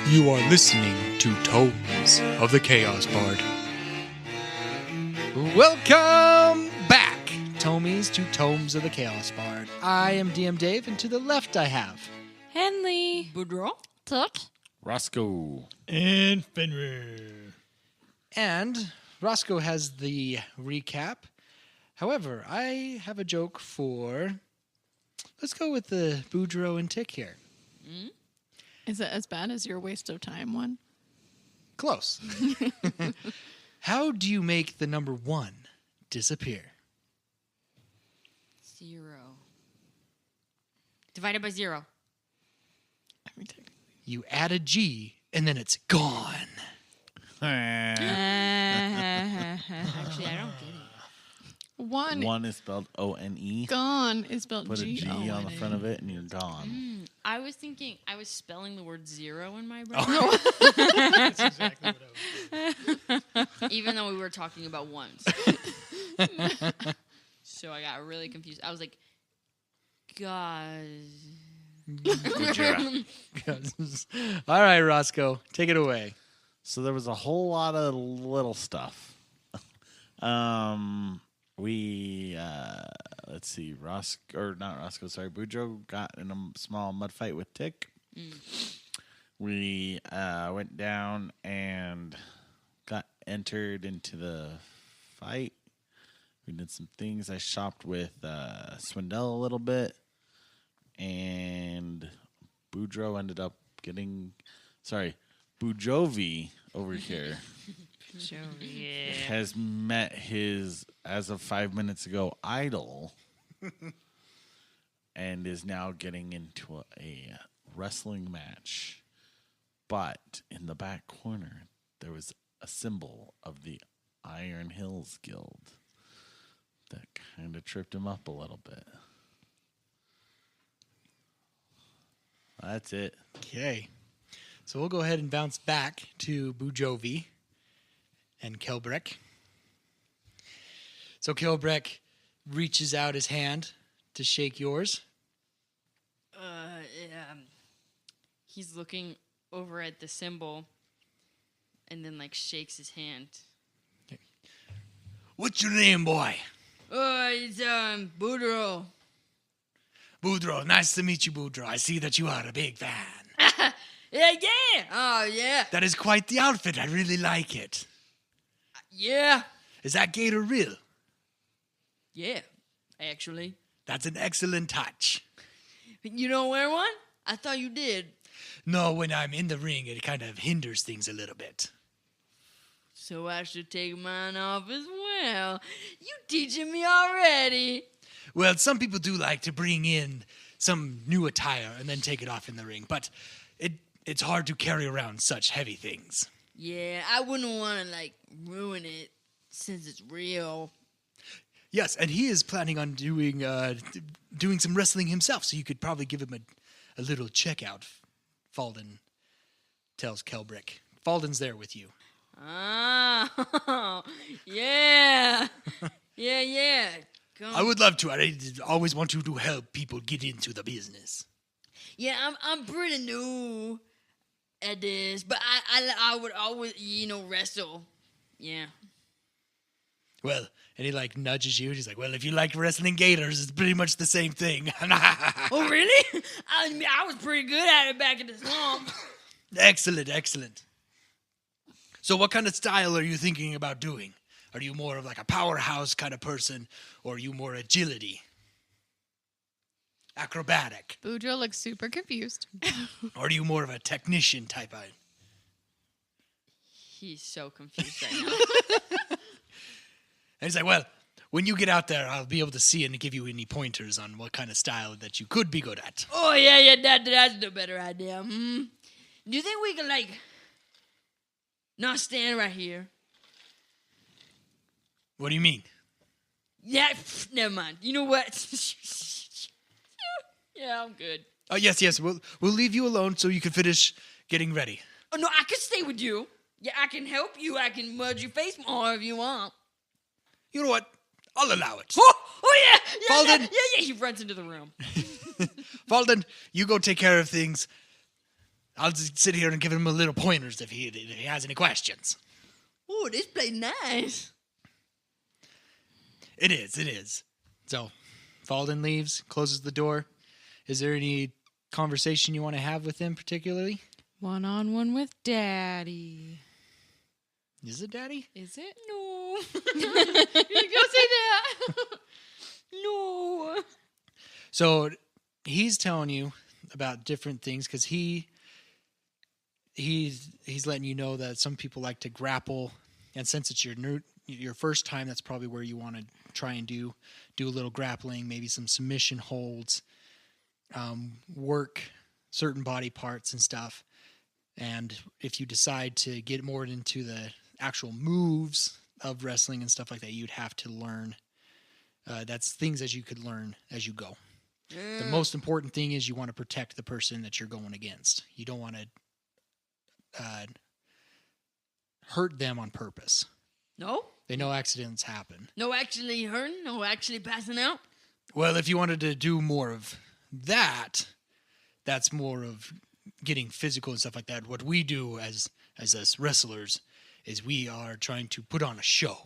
You are listening to Tomes of the Chaos Bard. Welcome back, Tomies, to Tomes of the Chaos Bard. I am DM Dave, and to the left I have... Henley. Boudreaux. Tuck. Roscoe. And Fenrir. And Roscoe has the recap. However, I have a joke for... Let's go with the Boudreaux and Tick here. Is it as bad as your waste of time one? Close. How do you make the number 1 disappear? 0. Divided by 0. I mean, technically. You add a G, and then it's gone. Actually, I don't get it. One is spelled O-N-E. gone is spelled Put a G G-O-N-E. on the front of it and you're gone. I was thinking, I was spelling the word 0 in my brain. That's exactly what I was. Even though we were talking about ones. So I got really confused. I was like, God. All right, Roscoe, take it away. So there was a whole lot of little stuff. Let's see, Boudreaux got in a small mud fight with Tick. We went down and got entered into the fight. We did some things. I shopped with Swindell a little bit. And Boudreaux Boudreaux over here has met his, as of 5 minutes ago, idol and is now getting into a wrestling match. But in the back corner, there was a symbol of the Iron Hills Guild that kind of tripped him up a little bit. That's it. Okay. So we'll go ahead and bounce back to Boudreaux and Kelbrek. So Kelbrek reaches out his hand to shake yours. He's looking over at the symbol and then, shakes his hand. What's your name, boy? It's, Boudreaux. Boudreaux. Nice to meet you, Boudreaux. I see that you are a big fan. Yeah. Oh, yeah. That is quite the outfit. I really like it. Yeah. Is that gator real? Yeah, actually. That's an excellent touch. You don't wear one? I thought you did. No, when I'm in the ring, it kind of hinders things a little bit. So I should take mine off as well. You teaching me already. Well, some people do like to bring in some new attire and then take it off in the ring, but it's hard to carry around such heavy things. Yeah, I wouldn't want to, ruin it since it's real. Yes, and he is planning on doing some wrestling himself, so you could probably give him a little checkout, Falden tells Kelbrick. Falden's there with you. Oh, yeah. Yeah. Come. I would love to. I always want to help people get into the business. Yeah, I'm pretty new at this, but I would always, wrestle. Yeah. Well, and he nudges you. He's like, well, if you like wrestling gators, it's pretty much the same thing. Oh, really? I was pretty good at it back in the swamp. Excellent. So what kind of style are you thinking about doing? Are you more of a powerhouse kind of person, or are you more agility? Acrobatic? Boudreaux looks super confused. Or are you more of a technician type of... He's so confused right now. And he's like, well, when you get out there, I'll be able to see and give you any pointers on what kind of style that you could be good at. Oh, yeah, that's the better idea. Do you think we could, not stand right here? What do you mean? Yeah, never mind. You know what? Yeah, I'm good. Oh, yes, we'll leave you alone so you can finish getting ready. Oh, no, I can stay with you. Yeah, I can help you. I can merge your face more if you want. You know what? I'll allow it. Oh yeah. Falden. Yeah. He runs into the room. Falden, you go take care of things. I'll just sit here and give him a little pointers if he has any questions. Oh, this place nice. It is. So, Falden leaves, closes the door. Is there any conversation you want to have with him particularly? One-on-one with Daddy. Is it Daddy? Is it? No. You go say that. No. So he's telling you about different things because he's letting you know that some people like to grapple, and since it's your first time, that's probably where you want to try and do a little grappling, maybe some submission holds, work certain body parts and stuff. And if you decide to get more into the actual moves of wrestling and stuff like that, you'd have to learn. That's things as you could learn as you go. The most important thing is you want to protect the person that you're going against. You don't want to hurt them on purpose. No? They know accidents happen. No actually hurting? No actually passing out? Well, if you wanted to do more of that, that's more of getting physical and stuff like that. What we do as us wrestlers is we are trying to put on a show.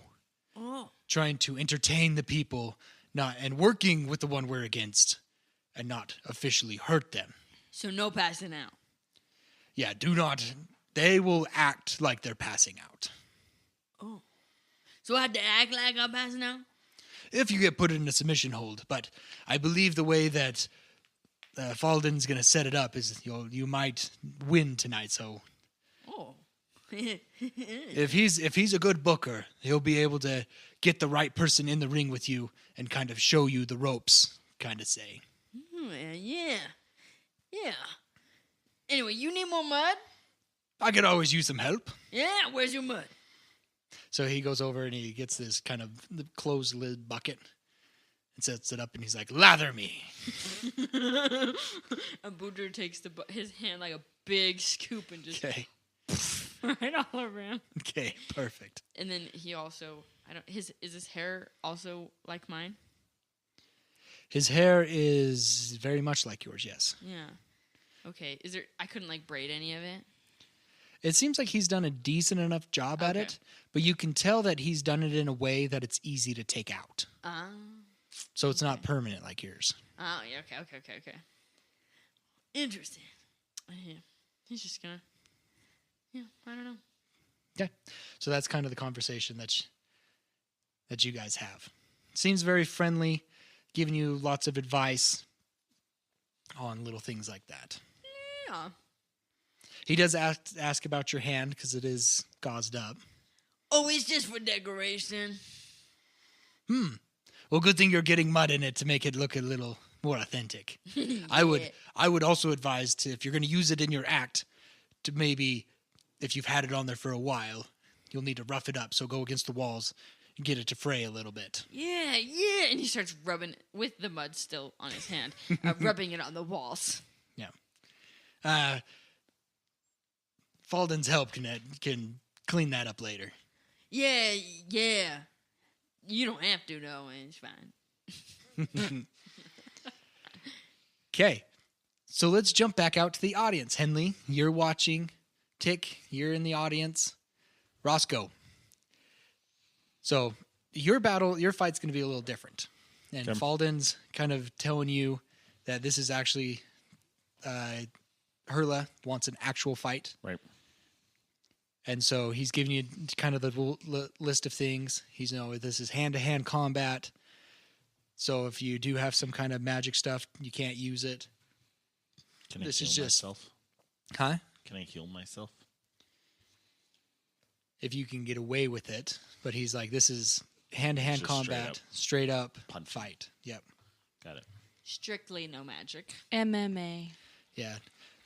Oh. Trying to entertain the people, and working with the one we're against, and not officially hurt them. So no passing out. Yeah, do not. They will act like they're passing out. Oh. So I had to act like I'm passing out? If you get put in a submission hold, but I believe the way that Falden's going to set it up is you might win tonight. So Oh. if he's a good booker, he'll be able to get the right person in the ring with you and kind of show you the ropes, kind of say. Yeah. Anyway, you need more mud? I could always use some help. Yeah, where's your mud? So he goes over and he gets this kind of the closed lid bucket and sets it up and he's like, lather me. And Boudreaux takes his hand like a big scoop and just Okay. right all around. Okay, perfect. And then he also, is his hair also like mine? His hair is very much like yours, yes. Yeah. Okay. I couldn't like braid any of it? It seems like he's done a decent enough job at Okay. it, but you can tell that he's done it in a way that it's easy to take out. So it's not permanent like yours. Oh, yeah. Okay. Interesting. Yeah. He's just gonna, I don't know. Okay. So that's kind of the conversation that you guys have. Seems very friendly, giving you lots of advice on little things like that. Yeah. He does ask about your hand because it is gauzed up. Oh, it's just for decoration. Well, good thing you're getting mud in it to make it look a little more authentic. I would also advise if you're going to use it in your act, to maybe, if you've had it on there for a while, you'll need to rough it up. So go against the walls and get it to fray a little bit. Yeah. And he starts rubbing it with the mud still on his hand, rubbing it on the walls. Yeah. Falden's help can clean that up later. Yeah. You don't have to, though, and it's fine. Okay. So let's jump back out to the audience. Henley, you're watching. Tick, you're in the audience. Roscoe. So your fight's going to be a little different. And Okay. Falden's kind of telling you that this is actually Hurla wants an actual fight. Right. And so he's giving you kind of the list of things. This is hand-to-hand combat. So if you do have some kind of magic stuff, you can't use it. Can I This heal is just- myself? Huh? Can I heal myself? If you can get away with it. But he's like, this is hand-to-hand Just straight combat, up straight up punch. fight. Yep. Got it. Strictly no magic. MMA. Yeah.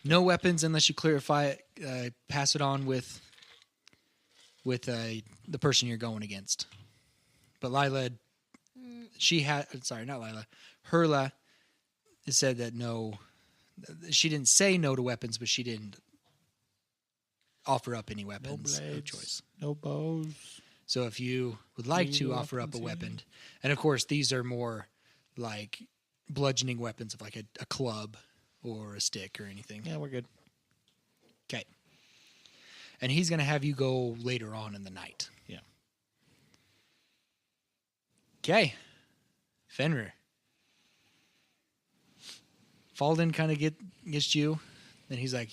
No weapons unless you clarify it, pass it on with the person you're going against. But Lila, not Lila, Hurla said that no, she didn't say no to weapons, but she didn't offer up any weapons of choice. No bows. So if you would like to No offer up a weapons, weapon, and of course these are more like bludgeoning weapons of like a club or a stick or anything. Yeah, we're good. Okay. And he's going to have you go later on in the night. Yeah. Okay. Fenrir. Falden kind of gets you. And he's like,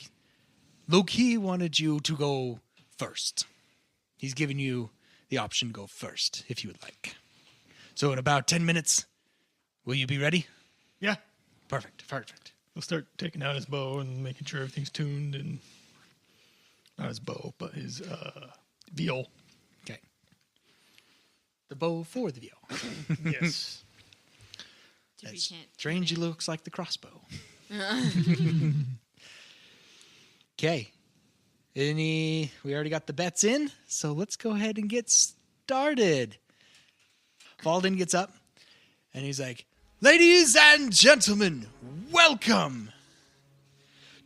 LowKi wanted you to go first. He's giving you the option to go first, if you would like. So in about 10 minutes, will you be ready? Yeah. Perfect. We'll start taking out his bow and making sure everything's tuned, and not his bow, but his viol. Okay. The bow for the viol. Yes. So we That can't. strangely looks like the crossbow. Okay. We already got the bets in, so let's go ahead and get started. Falden gets up, and he's like, ladies and gentlemen, welcome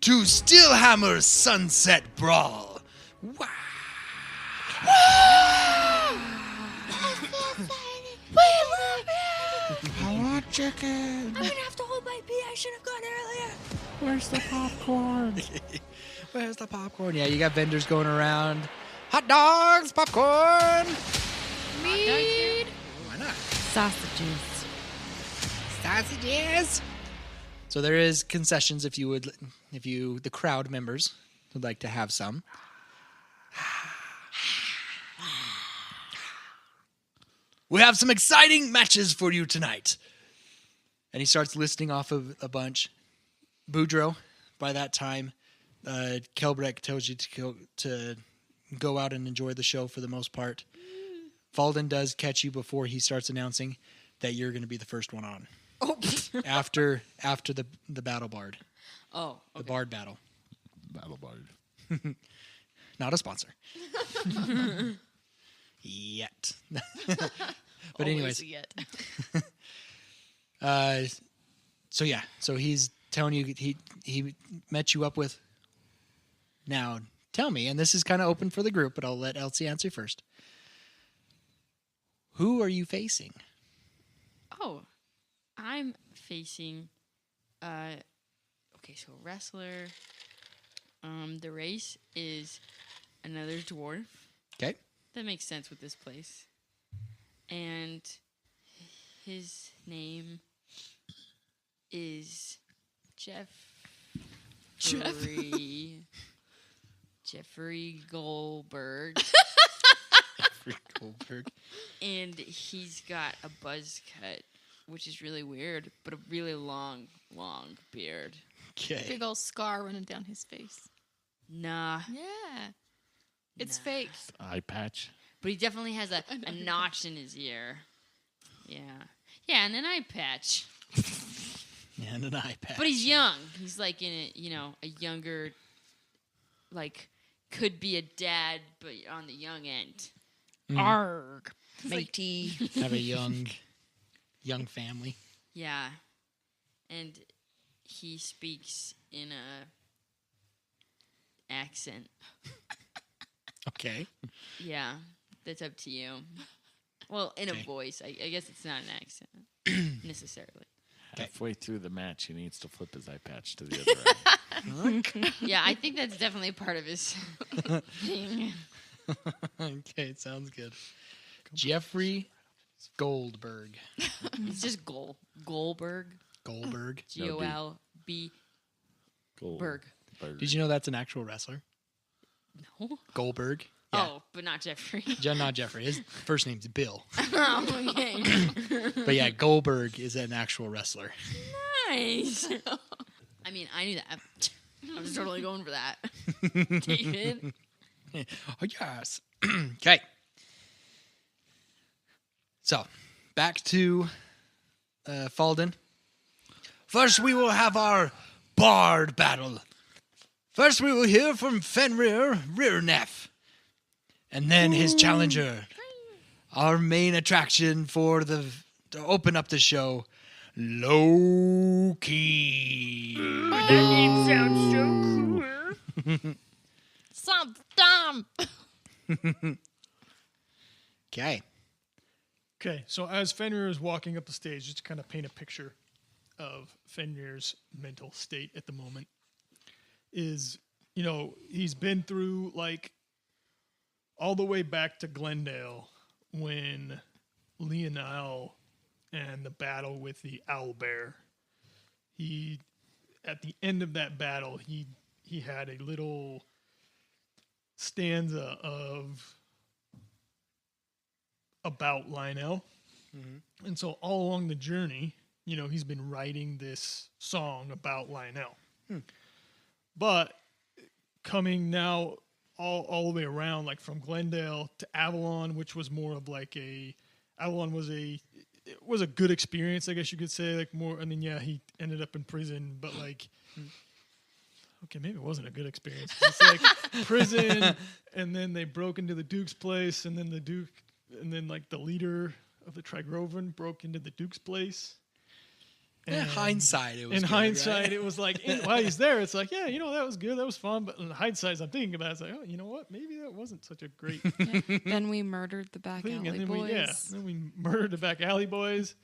to Steelhammer Sunset Brawl. Wow. Hello, chicken. I'm gonna have to hold my pee. I should have gone earlier. Where's the popcorn? Where's the popcorn? Yeah, you got vendors going around. Hot dogs, popcorn. Meat. Why not? Sausages. Sausages. So there is concessions if the crowd members would like to have some. We have some exciting matches for you tonight. And he starts listing off of a bunch. Boudreaux, by that time, Kelbreck tells you to go out and enjoy the show for the most part. Falden does catch you before he starts announcing that you're going to be the first one on. Oh. After the battle bard. Oh. The bard battle. Battle Bard. Not a sponsor. Yet. But anyways. Yet. So he's telling you he met you up with. Now tell me, and this is kind of open for the group, but I'll let Elsie answer first. Who are you facing? Oh, I'm facing. Okay, so wrestler. The race is another dwarf. Okay. That makes sense with this place. And his name is Jeffrey Goldberg. Goldberg. And he's got a buzz cut, which is really weird, but a really long beard. Okay. Big old scar running down his face. Nah. Yeah. It's Nah. fake. Eye patch. But he definitely has a notch in his ear. Yeah. Yeah, and an eye patch. And an eye patch. But he's young. He's like in a younger, like, could be a dad, but on the young end. Arg. Matey. Have a young family. Yeah. And he speaks in a accent. Okay. Yeah. That's up to you. Well, in Okay. a voice. I guess it's not an accent necessarily. Halfway through the match, he needs to flip his eye patch to the other eye. Yeah, I think that's definitely part of his thing. Okay, sounds good. Jeffrey Goldberg. It's just Goldberg. Goldberg. Golb. Gold. Berg. Did you know that's an actual wrestler? No. Goldberg. Yeah. Oh, but not Jeffrey. Not Jeffrey. His first name's Bill. Oh, okay. But yeah, Goldberg is an actual wrestler. Nice. I mean, I knew that. I was totally going for that. David. Oh, yes. Okay. So, back to Falden. First, we will have our bard battle. First, we will hear from Fenrir Rearneff. And then his challenger. Our main attraction to open up the show, LowKi. That name sounds so cool. Sounds dumb. Okay. Okay, so as Fenrir is walking up the stage, just to kind of paint a picture of Fenrir's mental state at the moment, is he's been through like all the way back to Glendale when Lionel and the battle with the owl bear. At the end of that battle, he had a little stanza about Lionel. Mm-hmm. And so all along the journey, he's been writing this song about Lionel. But coming now all the way around, like from Glendale to Avalon, which was more of like Avalon was a good experience, I guess you could say, like more. I mean, yeah, he ended up in prison, but like, okay, maybe it wasn't a good experience. It's like prison, and then they broke into the Duke's place, and then like the leader of the Trigrovan broke into the Duke's place. In hindsight, it was it was like, while he's there, it's like, yeah, that was good, that was fun. But in hindsight, as I'm thinking about it, it's like, oh, you know what? Maybe that wasn't such a great Then we murdered the back thing. alley And boys. then we murdered the back alley boys,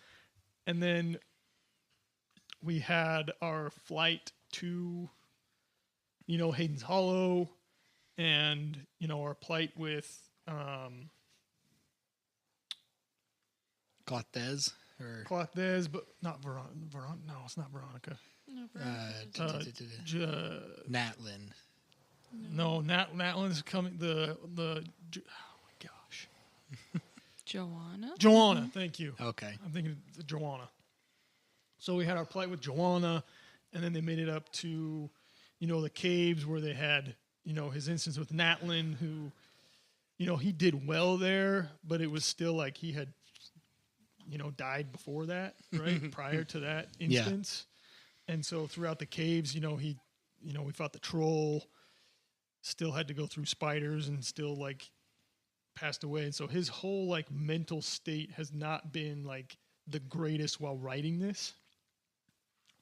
and then we had our flight to, Hayden's Hollow, and our plight with Clothes or Clothes, but not Veronica. No, it's not Veronica. Natlin. No, Natlin's coming. Oh my gosh, Joanna. Thank you. Okay. I'm thinking of Joanna. So we had our plight with Joanna, and then they made it up to, the caves where they had, his instance with Natlin, who, he did well there, but it was still like he had, died before that, right? Prior to that instance. Yeah. And so throughout the caves, we fought the troll, still had to go through spiders, and still like passed away. And so his whole like mental state has not been like the greatest while writing this,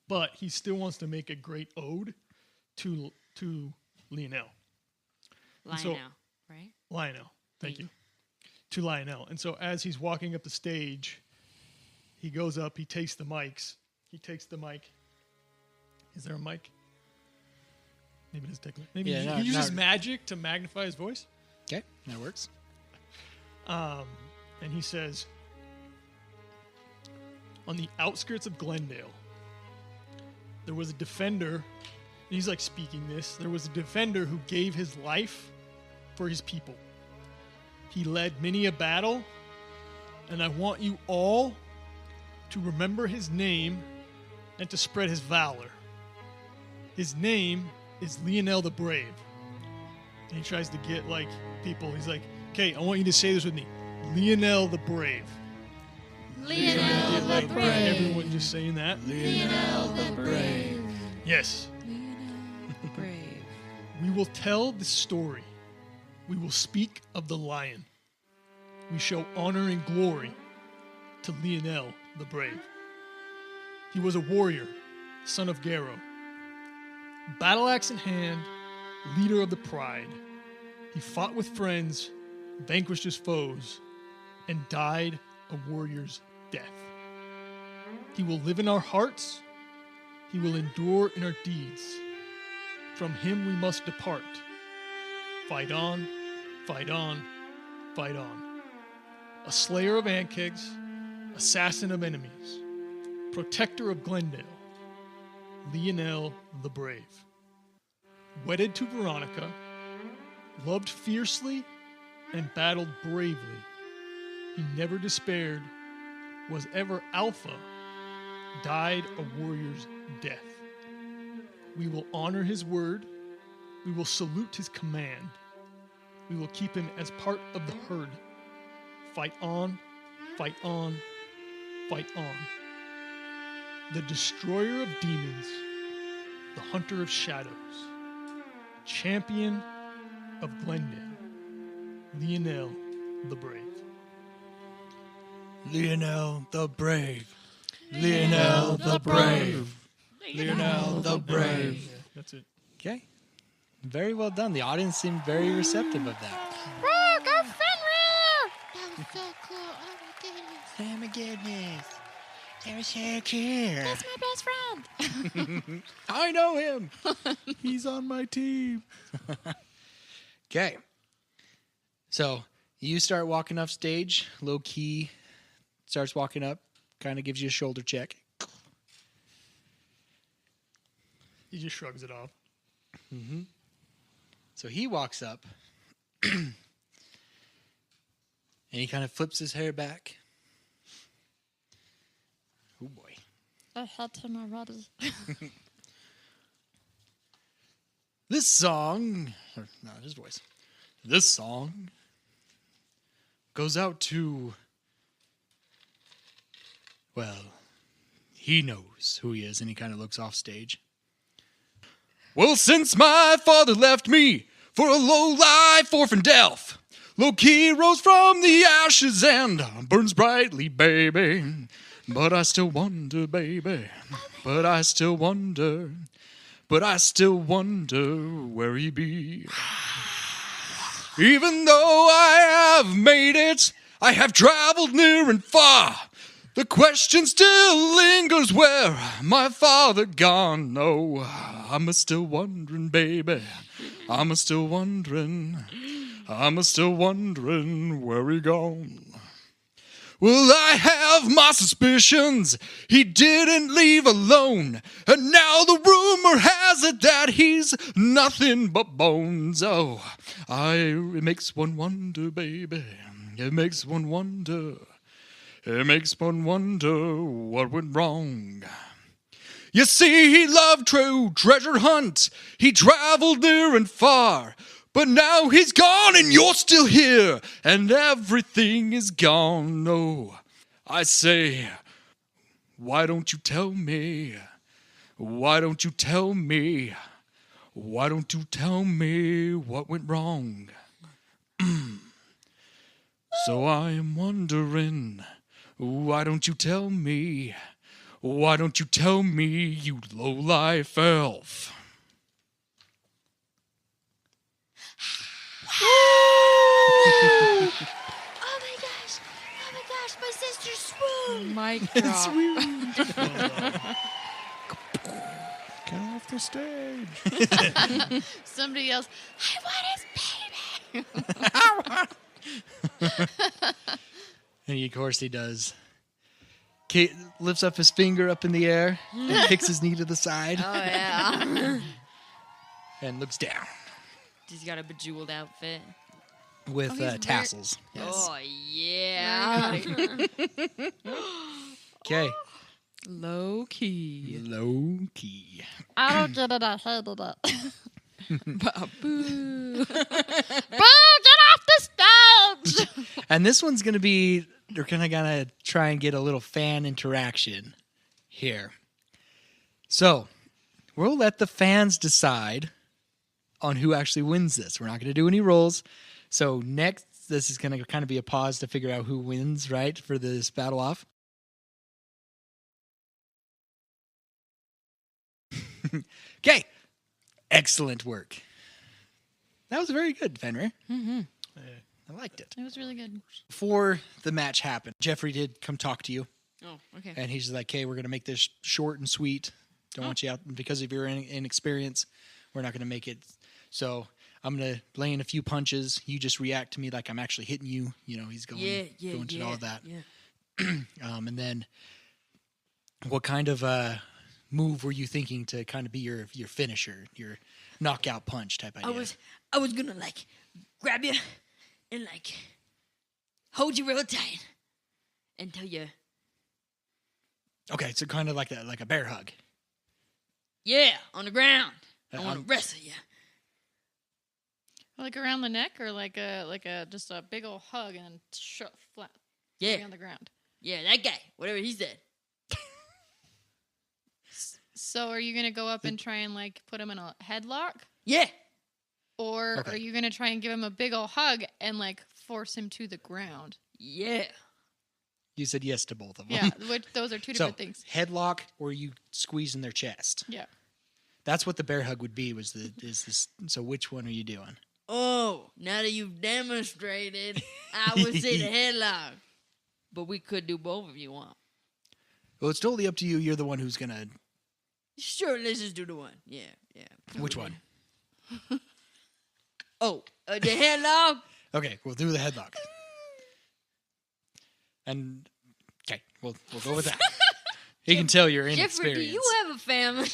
but he still wants to make a great ode to Lionel. Right? Lionel. Thank you. To Lionel. And so as he's walking up the stage, he goes up, he takes the mic. Is there a mic? Maybe it doesn't take. Maybe he uses magic to magnify his voice. Okay, that works. And he says, on the outskirts of Glendale, there was a defender. And he's like speaking this. There was a defender who gave his life for his people. He led many a battle, and I want you all to remember his name and to spread his valor. His name is Lionel the Brave. And he tries to get like people. He's like, okay, I want you to say this with me. Lionel the Brave. Lionel the Brave. Everyone just saying that. Lionel the Brave. Yes. Lionel the Brave. We will tell the story. We will speak of the lion. We show honor and glory to Lionel the Brave. He was a warrior, son of Garo. Battle axe in hand, leader of the pride. He fought with friends, vanquished his foes, and died a warrior's death. He will live in our hearts. He will endure in our deeds. From him we must depart. Fight on, fight on, fight on. A slayer of Ankegs, assassin of enemies, protector of Glendale, Lionel the Brave. Wedded to Veronica, loved fiercely and battled bravely. He never despaired, was ever alpha, died a warrior's death. We will honor his word. We will salute his command. We will keep him as part of the herd. Fight on, fight on, fight on. The destroyer of demons, the hunter of shadows, champion of Glendale, Lionel the Brave. Lionel the Brave. Lionel the Brave. Lionel the Brave. Yeah, that's it. Okay. Very well done. The audience seemed very receptive of that. Roar, go Fenrir! That was so cool. Oh my goodness. Oh my goodness. They're so cute. That's my best friend. I know him. He's on my team. Okay. So you start walking off stage. LowKi starts walking up, kind of gives you a shoulder check. He just shrugs it off. So he walks up and he kind of flips his hair back. Oh boy. I had to my brothers. This song, or not his voice, this song goes out to, well, he knows who he is, and he kind of looks off stage. Well, since my father left me for a low-life orphan elf, LowKi rose from the ashes and burns brightly, baby. But I still wonder, baby. But I still wonder where he be. Even though I have made it, I have traveled near and far. The question still lingers, where my father gone? No, I'm still wondering, baby. I'm still wondering where he gone. Well, I have my suspicions he didn't leave alone. And now the rumor has it that he's nothing but bones. Oh, it makes one wonder, baby. It makes one wonder. It makes one wonder what went wrong. You see, he loved true treasure hunt. He traveled near and far. But now he's gone and you're still here, and everything is gone. No, I say, why don't you tell me? Why don't you tell me? Why don't you tell me what went wrong? So I am wondering, why don't you tell me? Why don't you tell me, you low-life elf? Oh my gosh, my sister swooned. Mic drop. Get off the stage. Somebody else. I want his baby. And of course he does. Kate lifts up his finger up in the air and kicks his knee to the side Oh yeah. and looks down He's got a bejeweled outfit. with very- tassels. Oh yeah. Okay. LowKi. LowKi. I don't get it. I hated it. Boo. Boo, get off the stage. And this one's going to be, we're going to try and get a little fan interaction here. So, we'll let the fans decide on who actually wins this. We're not going to do any rolls. So, next, this is going to kind of be a pause to figure out who wins, right, for this battle off. Okay. Excellent work. That was very good, Fenrir. I liked it. It was really good. Before the match happened, Jeffrey did come talk to you, Oh, okay. and he's like, "Hey, we're going to make this short and sweet. Don't want you out because of your inexperience. We're not going to make it. So I'm going to lay in a few punches. You just react to me like I'm actually hitting you. You know, he's going to all of that. Yeah. And then, what kind of move were you thinking to kind of be your finisher, your knockout punch type idea? I was gonna like grab you and like hold you real tight and tell you, Okay, so kind of like a bear hug. yeah, on the ground. I want Um, to wrestle you. Like around the neck, or like a just a big old hug and then flat Yeah, on the ground. yeah, that guy, whatever he said. So are you gonna go up and try and like put him in a headlock, Yeah, or Okay. are you gonna try and give him a big old hug and like force him to the ground? yeah. You said yes to both of them. Yeah, which those are two So different things. headlock, or you squeeze in their chest. Yeah. That's what the bear hug would be. Is this? So which one are you doing? Oh, now that you've demonstrated, I would say the headlock. But we could do both if you want. Well, it's totally up to you. You're the one who's gonna. Sure, let's just do the one. Yeah. Which one? Oh, the headlock. Okay, we'll do the headlock. And okay, we'll go with that. He can tell you're Jeffrey, inexperienced. do you have a family?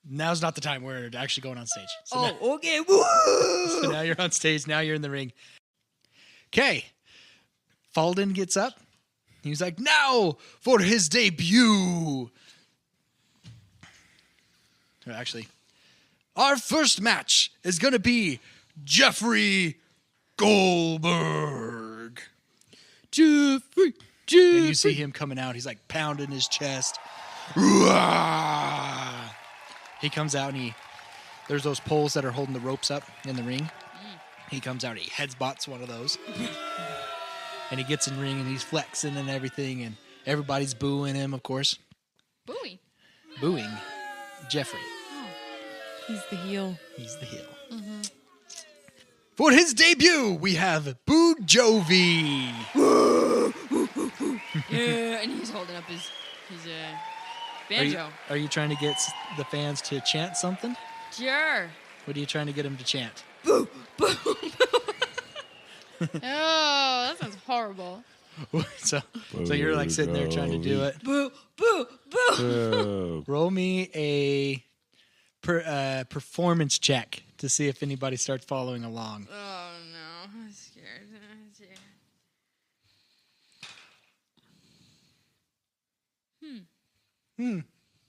Now's not the time. We're actually going on stage. So now, Okay. Woo! so now you're on stage. Now you're in the ring. Okay. Falden gets up. He's like, now for his debut. Actually, our first match is going to be Jeffrey Goldberg. Jeffrey. And you see him coming out. He's like pounding his chest. He comes out and there's those poles that are holding the ropes up in the ring. He comes out, he headsbutts one of those. And he gets in ring and he's flexing and everything. And everybody's booing him, of course. Booing Jeffrey. He's the heel. He's the heel. For his debut, we have Boudreaux. Yeah, and he's holding up his banjo. Are you trying to get the fans to chant something? Sure. What are you trying to get them to chant? Oh, that sounds horrible. so you're like sitting there trying to do it. Boo, boo, boo. Oh. Roll me a performance check to see if anybody starts following along. Oh no, I'm scared.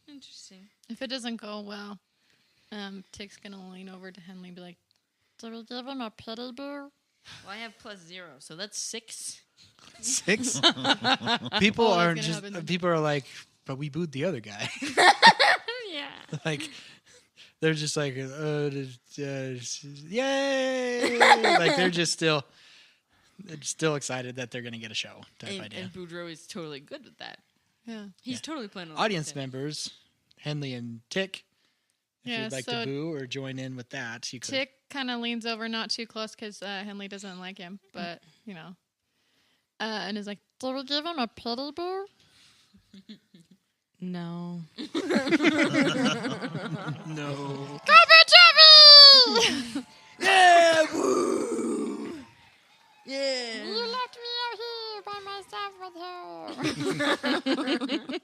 Interesting. If it doesn't go well, Tick's gonna lean over to Henley and be like, "Do we give him a pity bear?" Well, I have +0, so that's 6. 6? People Oh, that's aren't gonna just. happen. People are like, but we booed the other guy. Yeah. Like, they're just like, yay! Like they're just still excited that they're gonna get a show type idea. And Boudreaux is totally good with that. Yeah. He's totally playing along Audience with it. members, Henley and Tick. If Yeah, you'd like so to boo or join in with that, you could. Tick kind of leans over, not too close, because Henley doesn't like him, but and is like, "Do we give him a pity bear?" No. No. Go Jeffy! Yeah, woo. Yeah. You left me out here by myself with her.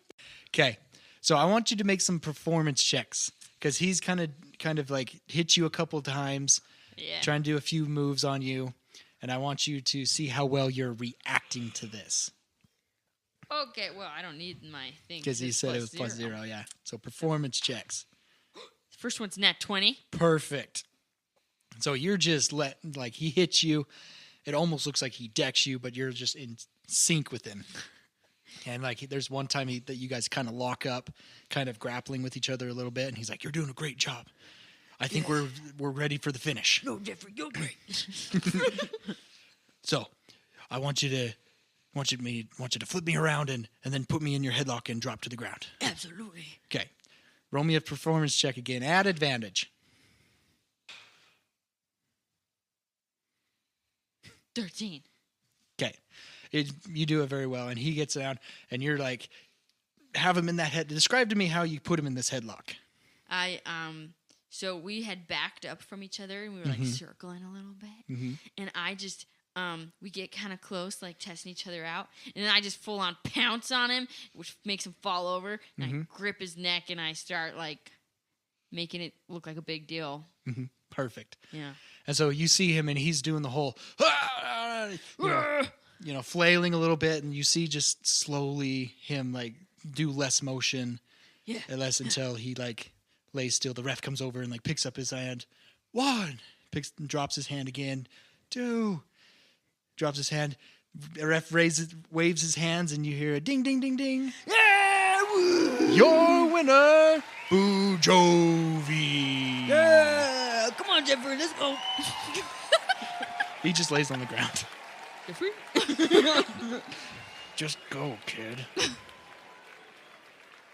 Okay, so I want you to make some performance checks because he's kind of like hit you a couple times, Yeah. trying to do a few moves on you, and I want you to see how well you're reacting to this Okay, well, I don't need my thing. because he it's said it was +0. +0. Yeah, so performance checks. First one's nat 20. Perfect. So you're just he hits you. It almost looks like he decks you, but you're just in sync with him. And there's one time that you guys kind of lock up, kind of grappling with each other a little bit, and he's like, "You're doing a great job. I think we're ready for the finish." No, Jeffrey, you're great. So I want you to flip me around and then put me in your headlock and drop to the ground. Absolutely. Okay. Roll me a performance check again. Add advantage. 13. Okay. You do it very well, and he gets down, and you're like, have him in that head. Describe to me how you put him in this headlock. So we had backed up from each other and we were like circling a little bit. And I just we get kind of close, like testing each other out, and then I just full on pounce on him, which makes him fall over, and I grip his neck and I start like making it look like a big deal. Perfect. Yeah. And so you see him, and he's doing the whole, flailing a little bit, and you see just slowly him like do less motion, and less until he like lays still. The ref comes over and like picks up his hand. 1, drops his hand again. 2, drops his hand. The ref waves his hands, and you hear a ding, ding, ding, ding. Yeah, woo. Your winner, Boudreaux. Yeah. Come on, Jeffrey, let's go. He just lays on the ground. Jeffrey? Just go, kid.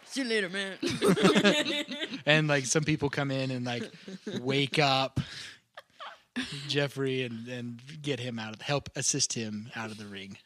See you later, man. And like some people come in and like wake up Jeffrey and get him help assist him out of the ring.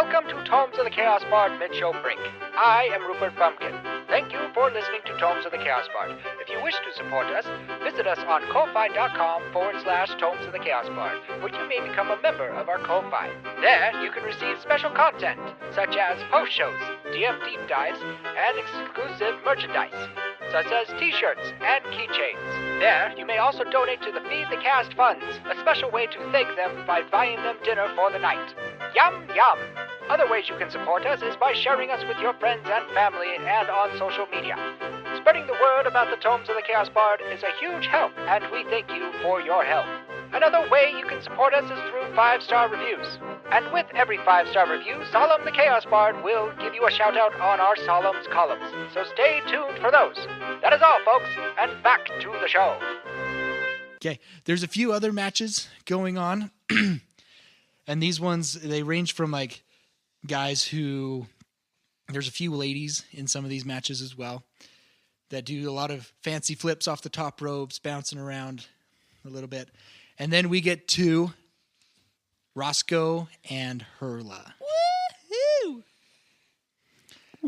Welcome to Tomes of the Chaos Bard mid-show break. I am Rupert Bumpkin. Thank you for listening to Tomes of the Chaos Bard. If you wish to support us, visit us on ko-fi.com/Tomes of the Chaos Bard, where you may become a member of our Ko-Fi. There, you can receive special content, such as post-shows, DM deep dives, and exclusive merchandise, such as t-shirts and keychains. There, you may also donate to the Feed the Cast funds, a special way to thank them by buying them dinner for the night. Yum, yum! Other ways you can support us is by sharing us with your friends and family and on social media. Spreading the word about the Tomes of the Chaos Bard is a huge help, and we thank you for your help. Another way you can support us is through 5-star reviews. And with every 5-star review, Solemn the Chaos Bard will give you a shout-out on our Solemn's columns. So stay tuned for those. That is all, folks, and back to the show. Okay, there's a few other matches going on. And these ones, they range from like guys who, there's a few ladies in some of these matches as well that do a lot of fancy flips off the top ropes, bouncing around a little bit. And then we get to Roscoe and Hurla. Woohoo!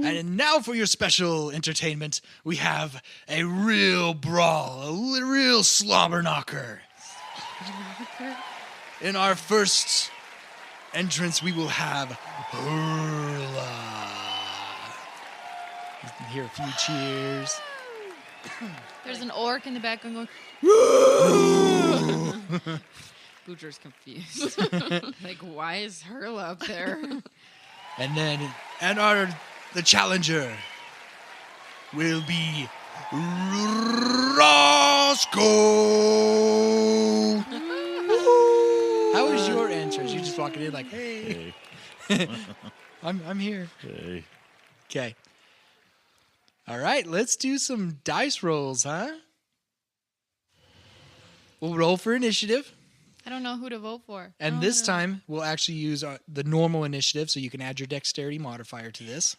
And now for your special entertainment, we have a real brawl, a real slobber knocker. In our first entrance, we will have Hurla. You can hear a few cheers. There's an orc in the background going, Boudreaux's confused. Like, why is Hurla up there? And then, the challenger will be Roscoe. How was your entrance? You just walking in like, hey. I'm here. Hey. Okay. All right, let's do some dice rolls, huh? We'll roll for initiative. I don't know who to vote for. And this time, we'll actually use the normal initiative, so you can add your dexterity modifier to this.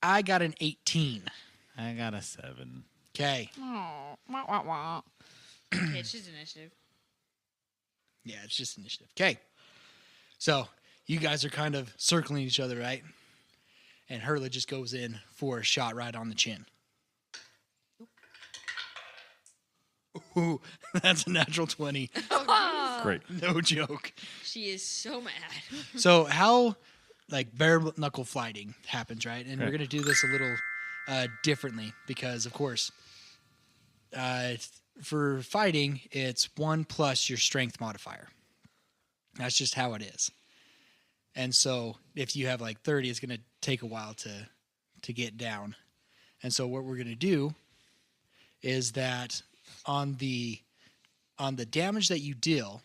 I got an 18. I got a 7. Okay. Oh, wah, wah, wah. Okay, it's just initiative. Yeah, it's just initiative. Okay. So, you guys are kind of circling each other, right? And Hurla just goes in for a shot right on the chin. Ooh, that's a natural 20. Great. No joke. She is so mad. So how, like, bare knuckle fighting happens, right? And we're Right. going to do this a little differently because, of course, for fighting, it's 1 plus your strength modifier. That's just how it is. And so if you have, like, 30, it's going to take a while to get down. And so what we're going to do is that on the damage that you deal,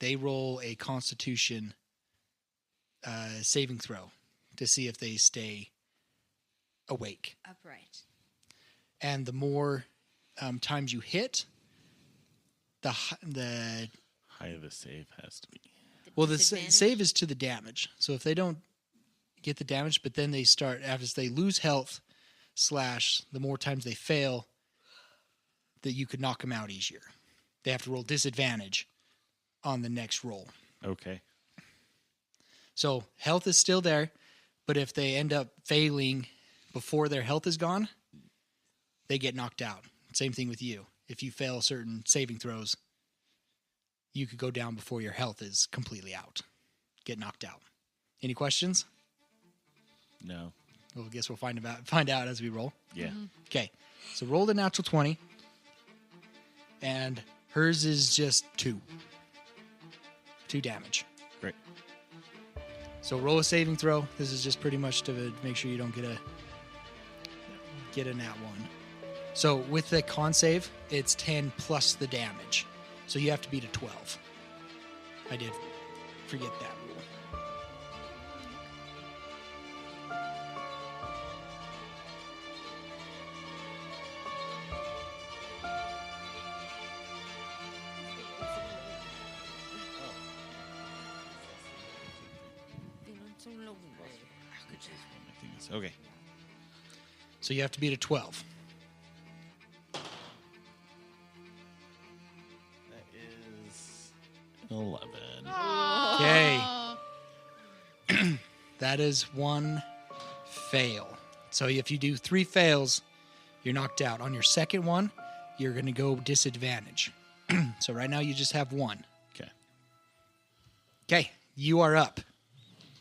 they roll a Constitution saving throw to see if they stay awake. Upright. And the more times you hit, the High the save has to be. well, the Disadvantage? save is to the damage. So if they don't get the damage, but then they start after they lose health / the more times they fail, that you could knock them out easier. They have to roll disadvantage on the next roll. Okay. So health is still there, but if they end up failing before their health is gone, they get knocked out. Same thing with you. If you fail certain saving throws, you could go down before your health is completely out. Get knocked out. Any questions? No. Well, I guess we'll find out as we roll. Yeah. Okay. So roll the natural 20. And hers is just 2. 2 damage. Great. So roll a saving throw. This is just pretty much to make sure you don't get a nat 1. So with the con save, it's 10 plus the damage. So you have to beat a 12. I did forget that rule. Okay. So you have to beat a 12. That is 11. Okay. Oh. That is one fail. So if you do 3 fails, you're knocked out. On your second one, you're going to go disadvantage. So right now you just have 1. Okay. Okay, you are up.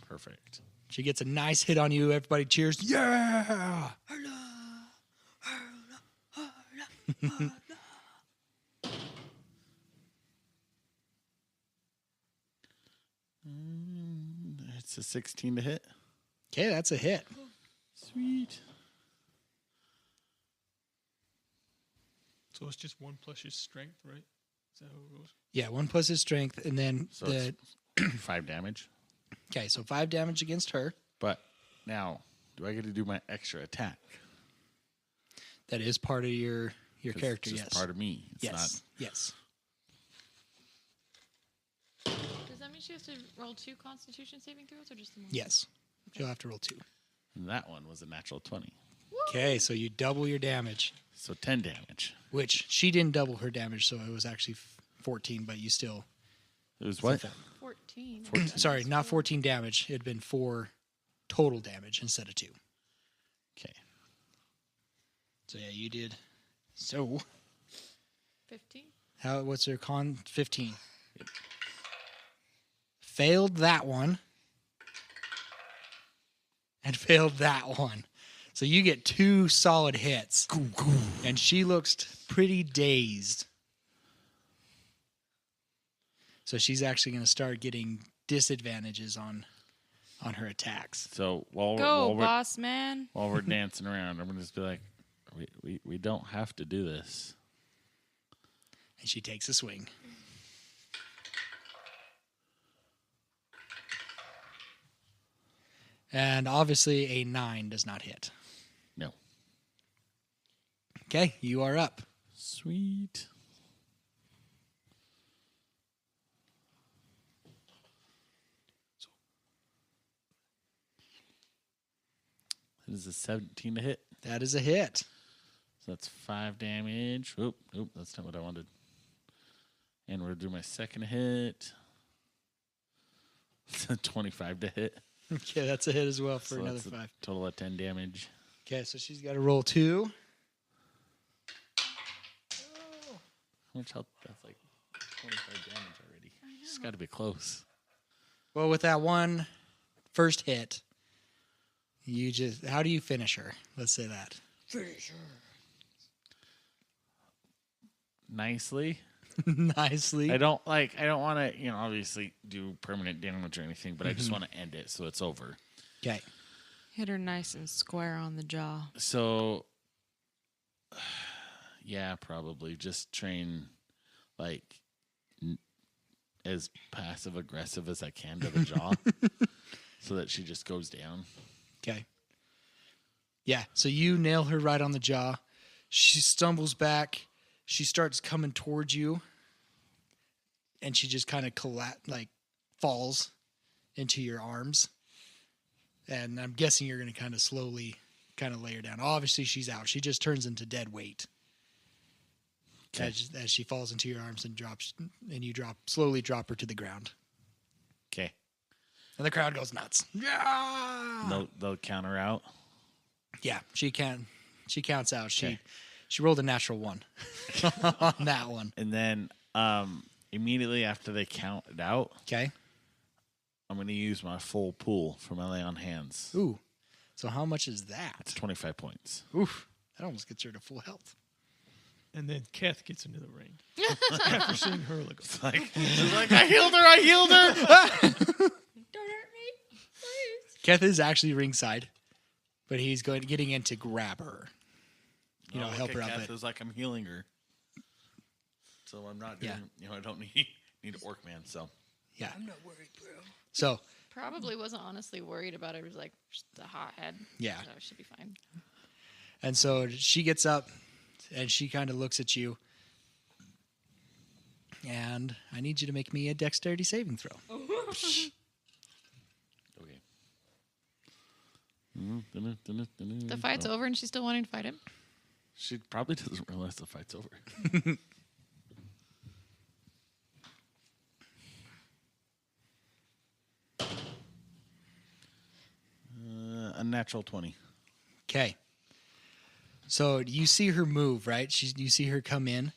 Perfect. She gets a nice hit on you. Everybody cheers. Yeah! It's a 16 to hit. Okay, that's a hit. Sweet. So it's just 1 plus his strength, right? Is that how it goes? Yeah, 1 plus his strength, and then So it's 5 damage. Okay, so 5 damage against her. But now, do I get to do my extra attack? That is part of your 'Cause character, it's yes. just part of me. It's Yes, yes. Does that mean she has to roll 2 Constitution saving throws or just the one? Yes. You'll have to roll 2. And that one was a natural 20. Okay, so you double your damage, So 10 damage. which she didn't double her damage, so it was actually 14, but you still... It was what? 14. Sorry, not 14 damage. It had been 4 total damage instead of 2. Okay. So yeah, you did. So, 15. what's her con? 15. Failed that one. And failed that one. So you get 2 solid hits. And she looks pretty dazed. So she's actually going to start getting disadvantages on her attacks. So while Go, we're boss man. while we're dancing around, I'm gonna just be like, we don't have to do this. And she takes a swing. And obviously a 9 does not hit. No. Okay, you are up. Sweet. It is a 17 to hit. That is a hit. So that's 5 damage. Oop, that's not what I wanted. And we're going to do my second hit. It's a 25 to hit. Okay, that's a hit as well for So another that's a 5. total of 10 damage. Okay, so she's got to roll 2. How much health? That's like 25 damage already. It's got to be close. Well, with that one first hit, you just... How do you finish her? Let's say that. Nicely. Nicely. I don't want to, obviously do permanent damage or anything, but I just want to end it so it's over. Okay. Hit her nice and square on the jaw. So, yeah, probably just train as passive aggressive as I can to the jaw so that she just goes down. Okay. Yeah, so you nail her right on the jaw. She stumbles back. She starts coming towards you. And she just kind of falls into your arms. And I'm guessing you're going to kind of slowly kind of lay her down. Obviously, she's out. She just turns into dead weight. Okay. As she falls into your arms and drops, and you slowly drop her to the ground. Okay. And the crowd goes nuts. Yeah. They'll counter out. Yeah, she counts out. Okay. She rolled a natural 1 on that one. And then immediately after they count it out, Okay. I'm going to use my full pool for my lay on hands. Ooh. So how much is It's that? 25 points. Oof. That almost gets her to full health. And then Kath gets into the ring. After seeing Hurla go. She's like, I healed her. Don't hurt me, please. Keth is actually ringside, but he's getting in to grab her. Help her out. Kath But is like, I'm healing her. So I'm not doing, I don't need orc man, so. yeah. I'm not worried, bro. So Probably wasn't honestly worried about it. It was like just a hothead. Yeah. So it should be fine. and so she gets up and she kind of looks at you. And I need you to make me a dexterity saving throw. Okay. The fight's over and she's still wanting to fight him? She probably doesn't realize the fight's over. A natural 20. Okay. So you see her move, right? You see her come in,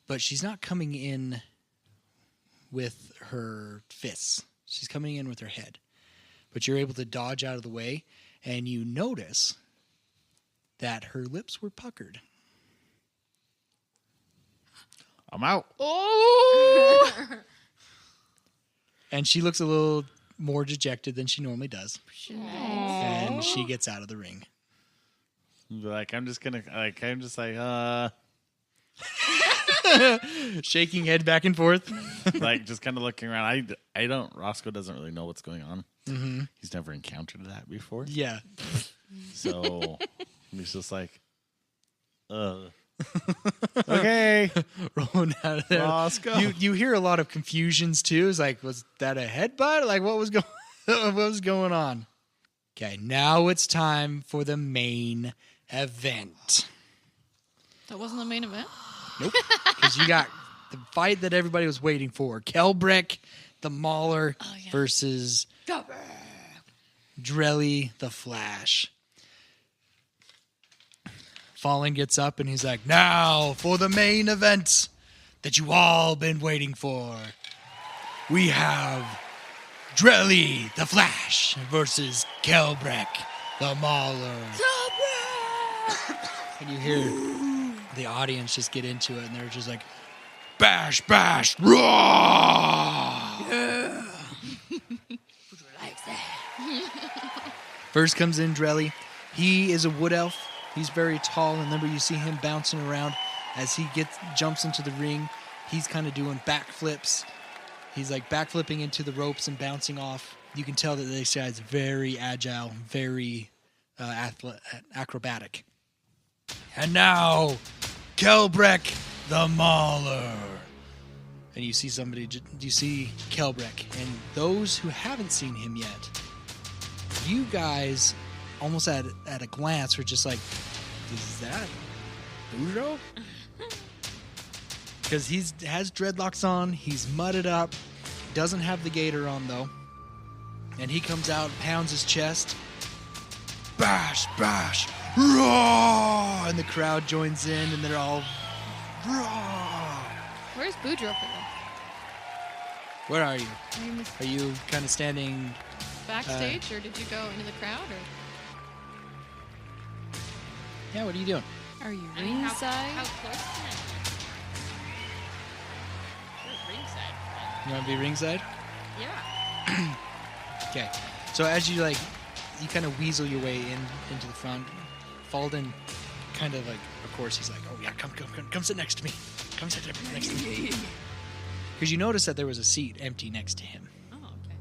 but she's not coming in with her fists. She's coming in with her head. But you're able to dodge out of the way, and you notice that her lips were puckered. I'm out. Oh! And she looks a little more dejected than she normally does. And she gets out of the ring. I'm just Shaking head back and forth. just kind of looking around. Roscoe doesn't really know what's going on. Mm-hmm. He's never encountered that before. Yeah. So he's just like, okay. Rolling out of there. Roscoe. You hear a lot of confusions too. It's like, was that a headbutt? Like, what was going on? Okay, now it's time for the main event. That wasn't the main event? Nope. Because you got the fight that everybody was waiting for. Kelbrick, the Mauler, versus Drelly, the Flash. Fallen gets up and he's like, now for the main event that you all been waiting for. We have Drelly, the Flash, versus Kelbrick, the Mauler. And you hear the audience just get into it, and they're just like, bash, bash, raw! Yeah. First comes in Drelly. He is a wood elf. He's very tall, and remember you see him bouncing around as he jumps into the ring. He's kind of doing backflips. He's like backflipping into the ropes and bouncing off. You can tell that this guy's very agile, very acrobatic. And now, Kelbrick the Mauler. And you see Kelbrick. And those who haven't seen him yet, you guys, almost at a glance, were just like, is that Boudreaux? Because he has dreadlocks on, he's mudded up, doesn't have the gator on though. And he comes out, pounds his chest. Bash, bash, raw! And the crowd joins in, and they're all raw. Where's Boudreaux for that? Where are you? Are you kind of standing Backstage, or did you go into the crowd? Or? Yeah, what are you doing? Are you How ringside? close can I be? We're ringside. You want to be ringside? Yeah. Okay. So as you kind of weasel your way into the front, Falden kind of of course he's like, oh yeah, come sit next to me. Come sit next to me. Because you notice that there was a seat empty next to him. Oh, okay.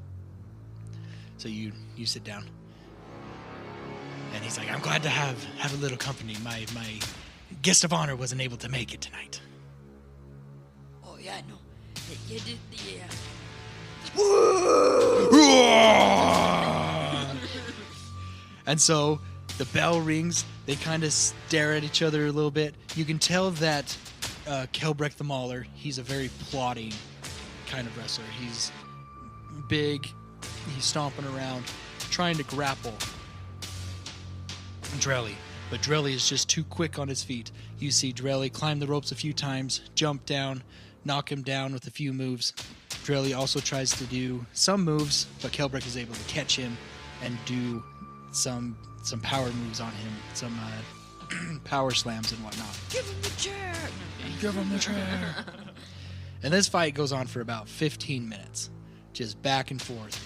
So you sit down. And he's like, I'm glad to have a little company. My guest of honor wasn't able to make it tonight. Oh, yeah, no. You did the... And so the bell rings. They kind of stare at each other a little bit. You can tell that Kelbrick the Mauler, he's a very plotting kind of wrestler. He's big. He's stomping around, trying to grapple Drelly. But Drelly is just too quick on his feet. You see Drelly climb the ropes a few times, jump down, knock him down with a few moves. Drelly also tries to do some moves, but Kelbrick is able to catch him and do some power moves on him, some power slams and whatnot. Give him the chair! Give him the chair! And this fight goes on for about 15 minutes, just back and forth.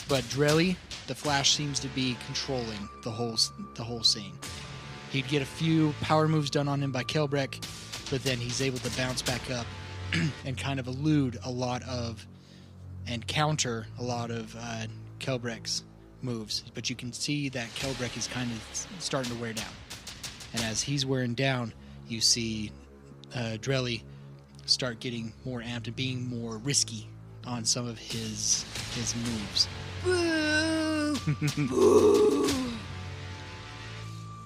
But Drelly, the Flash, seems to be controlling the whole scene. He'd get a few power moves done on him by Kelbrick, but then he's able to bounce back up and kind of elude a lot of and counter a lot of Kelbrick's moves. But you can see that Kelbrick is kind of starting to wear down. And as he's wearing down, you see Drelly start getting more amped and being more risky on some of his moves.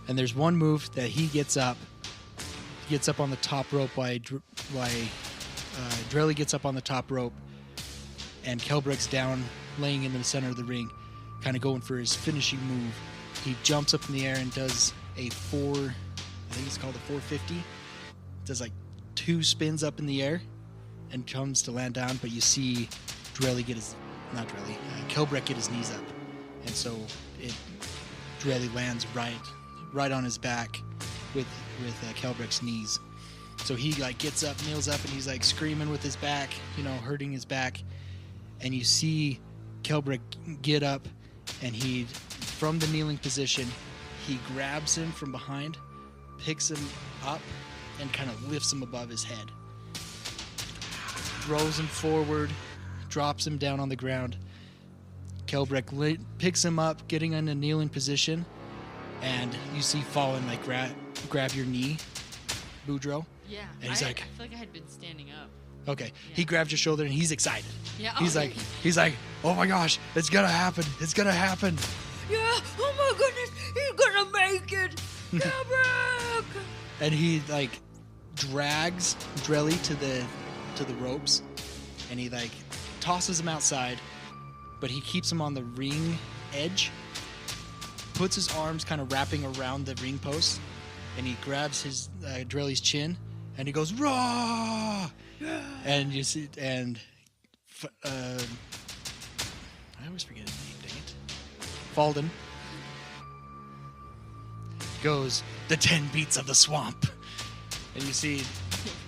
And there's one move that he gets up on the top rope while Drelly gets up on the top rope, and Kelbrick's down, laying in the center of the ring, kind of going for his finishing move. he jumps up in the air and does I think it's called a 450. Does like 2 spins up in the air and comes to land down, but you see Kelbrek get his knees up. And so Drelly lands right on his back with Kelbrek's knees. So he like gets up, kneels up, and he's like screaming with his back, hurting his back. And you see Kelbrek get up, and he, from the kneeling position, he grabs him from behind, picks him up, and kind of lifts him above his head. Throws him forward, drops him down on the ground. Kelbrek picks him up, getting in a kneeling position, and you see Fallen like grab your knee, Boudreaux. Yeah. And he's like, I feel like I had been standing up. Okay. Yeah. He grabs your shoulder and he's excited. Yeah. He's like, oh my gosh, it's gonna happen. It's gonna happen. Yeah, oh my goodness, he's gonna make it. Kelbrek! And he like drags Drelly to the ropes, and he like tosses him outside, but he keeps him on the ring edge, puts his arms kind of wrapping around the ring post, and he grabs his Drelly's chin, and he goes raw. And you see, and I always forget his name. Dang it, Falden goes the 10 beats of the swamp, and you see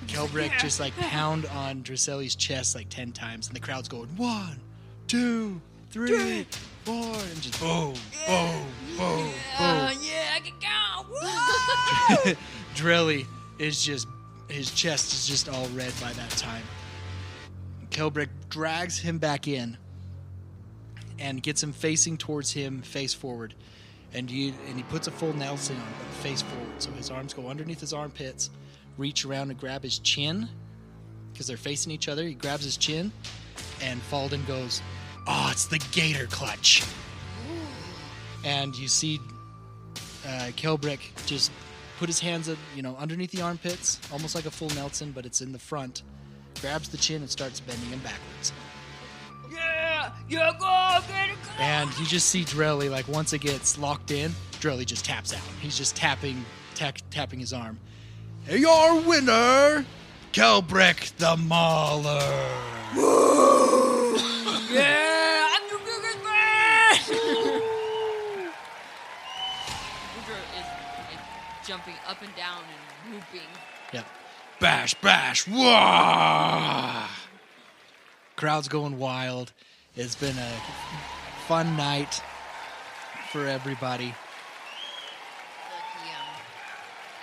Kelbrek just like pound on Drselly's chest like 10 times, and the crowd's going 1, 2, 3, 4, and just boom, boom, boom, boom. Yeah, I can go. Woo! Drelly is just, his chest is just all red by that time. Kelbrek drags him back in and gets him facing towards him, face forward. And he puts a full Nelson on, but face forward. So his arms go underneath his armpits, reach around and grab his chin, because they're facing each other. He grabs his chin, and Falden goes, oh, it's the gator clutch. And you see Kelbrek just put his hands up, underneath the armpits, almost like a full Nelson, but it's in the front. Grabs the chin and starts bending him backwards. Yeah, go, get it, go. And you just see Drelly, like once it gets locked in, Drelly just taps out. He's just tapping his arm. Hey, your winner, Kelbrek the Mauler. Yeah, I'm the biggest man. Boudreaux is jumping up and down and whooping. Yep. Bash, bash, wah! Crowd's going wild. It's been a fun night for everybody. He,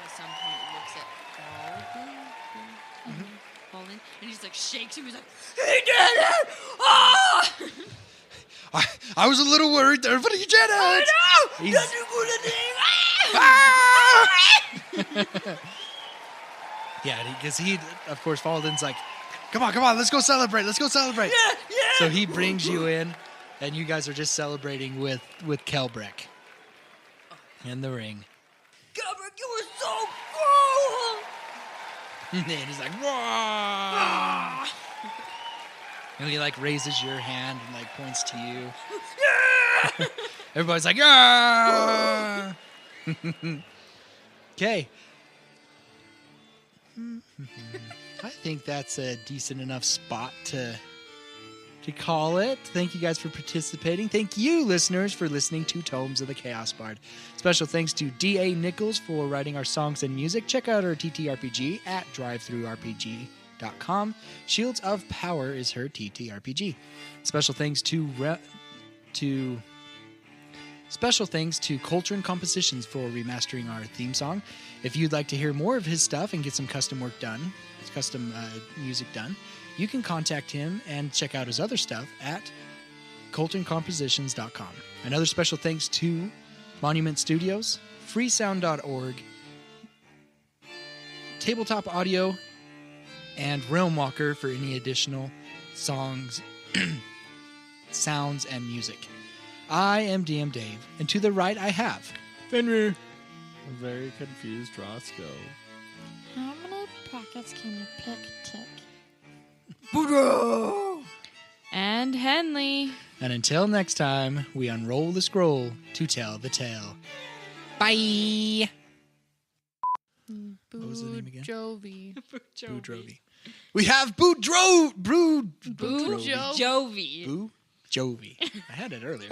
at some point looks at Falden, and he's like shakes him. He's like, He did it! Ah! I was a little worried there, but he did it! I know! He's- That's a good thing. Ah! Yeah, because he, of course, Falden's like, come on, let's go celebrate. Yeah. So he brings you in, and you guys are just celebrating with Kelbrek in the ring. Kelbrek, you were so cool! And he's like, whoa! And he like raises your hand and like points to you. Yeah! Everybody's like, ah! Okay. I think that's a decent enough spot to call it. Thank you guys for participating. Thank you, listeners, for listening to Tomes of the Chaos Bard. Special thanks to D.A. Nichols for writing our songs and music. Check out our TTRPG at drivethrurpg.com. Shields of Power is her TTRPG. Special thanks to Culture and Compositions for remastering our theme song. If you'd like to hear more of his stuff and get some custom work done, custom music done, you can contact him and check out his other stuff at cultureandcompositions.com. Another special thanks to Monument Studios, freesound.org, Tabletop Audio, and Realmwalker for any additional songs, sounds, and music. I am DM Dave, and to the right I have Fenrir. A very confused Roscoe. How many pockets can you pick, Tick? Boudreaux! and Henley. And until next time, we unroll the scroll to tell the tale. Bye. What was the name again? Boudreaux. We have Boudreaux. Jovi. Jovi. I had it earlier.